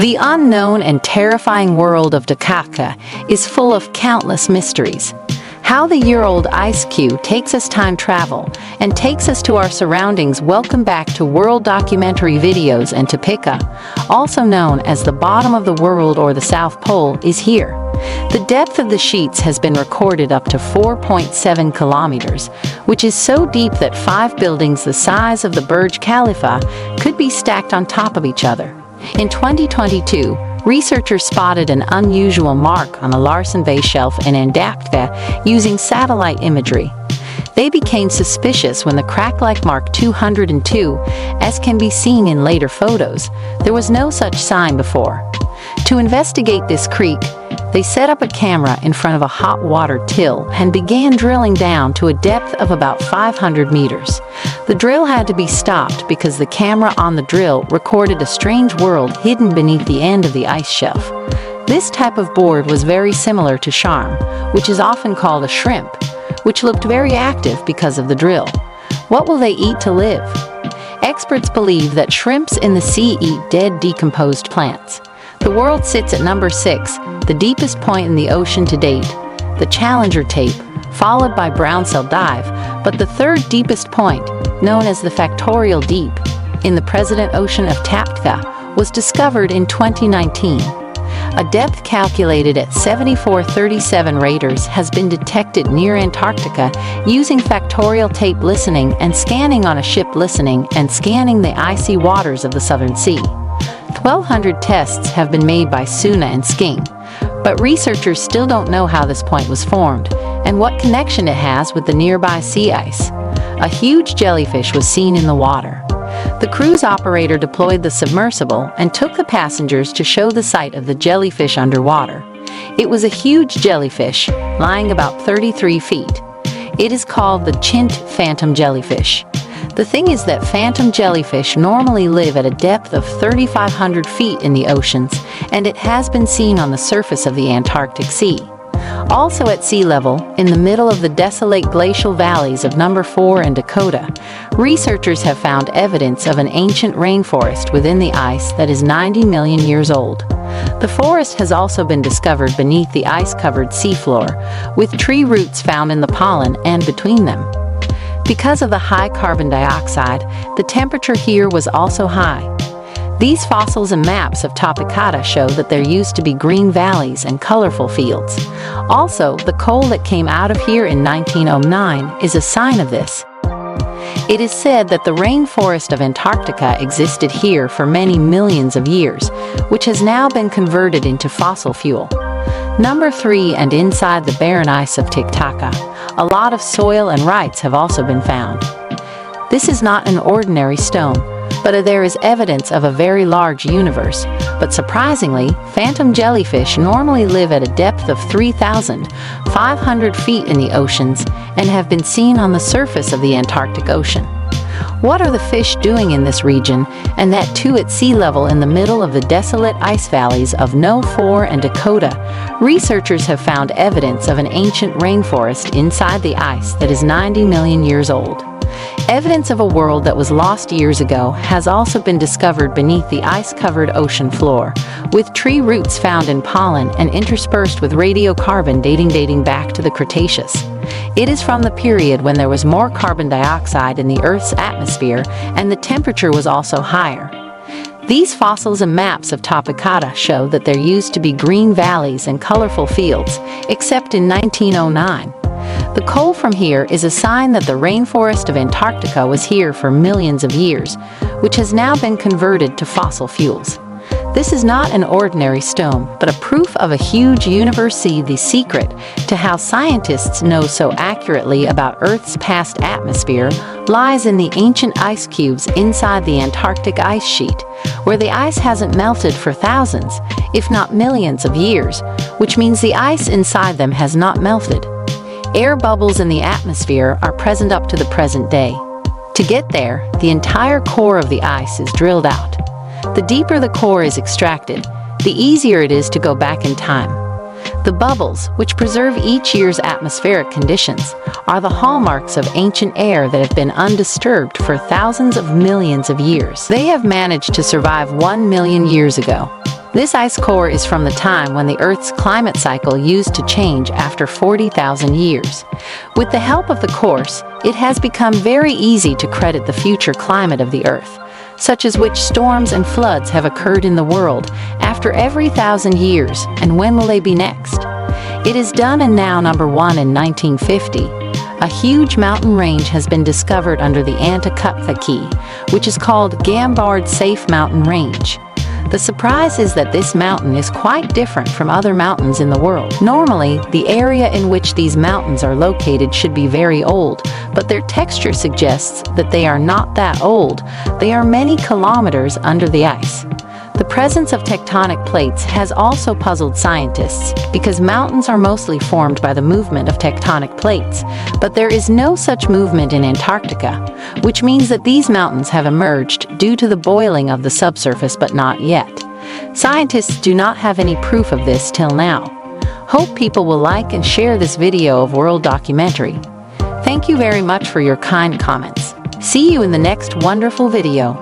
The unknown and terrifying world of Antarctica is full of countless mysteries. How the year-old ice cube takes us time travel and takes us to our surroundings. Welcome back to World Documentary Videos. Antarctica, also known as the bottom of the world or the South Pole, is here. The depth of the sheets has been recorded up to 4.7 kilometers, which is so deep that 5 buildings the size of the Burj Khalifa could be stacked on top of each other. In 2022, researchers spotted an unusual mark on the unveil shelf in Antarctica using satellite imagery. They became suspicious when the crack-like mark 202, as can be seen in later photos. There was no such sign before. To investigate this creek, they set up a camera in front of a hot water till and began drilling down to a depth of about 500 meters. The drill had to be stopped because the camera on the drill recorded a strange world hidden beneath the end of the ice shelf. This type of board was very similar to charm, which is often called a shrimp, which looked very active because of the drill. What will they eat to live? Experts believe that shrimps in the sea eat dead, decomposed plants. The world sits at number 6, the deepest point in the ocean to date, the Challenger Tape, followed by Brownsell Dive, but the third deepest point, known as the Factorial Deep, in the President Ocean of Antarctica, was discovered in 2019. A depth calculated at 7437 radars has been detected near Antarctica using factorial tape listening and scanning on a ship listening and scanning the icy waters of the Southern Sea. 1,200 tests have been made by Suna and Sking, but researchers still don't know how this point was formed and what connection it has with the nearby sea ice. A huge jellyfish was seen in the water. The cruise operator deployed the submersible and took the passengers to show the sight of the jellyfish underwater. It was a huge jellyfish, lying about 33 feet. It is called the Chint phantom jellyfish. The thing is that phantom jellyfish normally live at a depth of 3,500 feet in the oceans, and it has been seen on the surface of the Antarctic Sea. Also at sea level, in the middle of the desolate glacial valleys of No. 4 and Dakota, researchers have found evidence of an ancient rainforest within the ice that is 90 million years old. The forest has also been discovered beneath the ice-covered seafloor, with tree roots found in the pollen and between them. Because of the high carbon dioxide, the temperature here was also high. These fossils and maps of Antarctica show that there used to be green valleys and colorful fields. Also, the coal that came out of here in 1909 is a sign of this. It is said that the rainforest of Antarctica existed here for many millions of years, which has now been converted into fossil fuel. Number 3, and inside the barren ice of Antarctica, a lot of soil and rites have also been found. This is not an ordinary stone, but there is evidence of a very large universe. But surprisingly, phantom jellyfish normally live at a depth of 3,500 feet in the oceans and have been seen on the surface of the Antarctic Ocean. What are the fish doing in this region, and that too at sea level in the middle of the desolate ice valleys of No. 4 and Dakota? Researchers have found evidence of an ancient rainforest inside the ice that is 90 million years old. Evidence of a world that was lost years ago has also been discovered beneath the ice-covered ocean floor, with tree roots found in pollen and interspersed with radiocarbon dating back to the Cretaceous. It is from the period when there was more carbon dioxide in the Earth's atmosphere and the temperature was also higher. These fossils and maps of Antarctica show that there used to be green valleys and colorful fields, except in 1909. The coal from here is a sign that the rainforest of Antarctica was here for millions of years, which has now been converted to fossil fuels. This is not an ordinary stone, but a proof of a huge universe. See, the secret to how scientists know so accurately about Earth's past atmosphere lies in the ancient ice cubes inside the Antarctic ice sheet, where the ice hasn't melted for thousands, if not millions of years, which means the ice inside them has not melted. Air bubbles in the atmosphere are present up to the present day. To get there, the entire core of the ice is drilled out. The deeper the core is extracted, the easier it is to go back in time. The bubbles, which preserve each year's atmospheric conditions, are the hallmarks of ancient air that have been undisturbed for thousands of millions of years. They have managed to survive 1 million years ago. This ice core is from the time when the Earth's climate cycle used to change after 40,000 years. With the help of the cores, it has become very easy to credit the future climate of the Earth, such as which storms and floods have occurred in the world after every 1,000 years, and when will they be next. It is done, and now number 1 in 1950. A huge mountain range has been discovered under the Antarctic, which is called Gambard Safe Mountain Range. The surprise is that this mountain is quite different from other mountains in the world. Normally, the area in which these mountains are located should be very old, but their texture suggests that they are not that old. They are many kilometers under the ice. The presence of tectonic plates has also puzzled scientists, because mountains are mostly formed by the movement of tectonic plates, but there is no such movement in Antarctica, which means that these mountains have emerged due to the boiling of the subsurface, but not yet. Scientists do not have any proof of this till now. Hope people will like and share this video of World Documentary. Thank you very much for your kind comments. See you in the next wonderful video.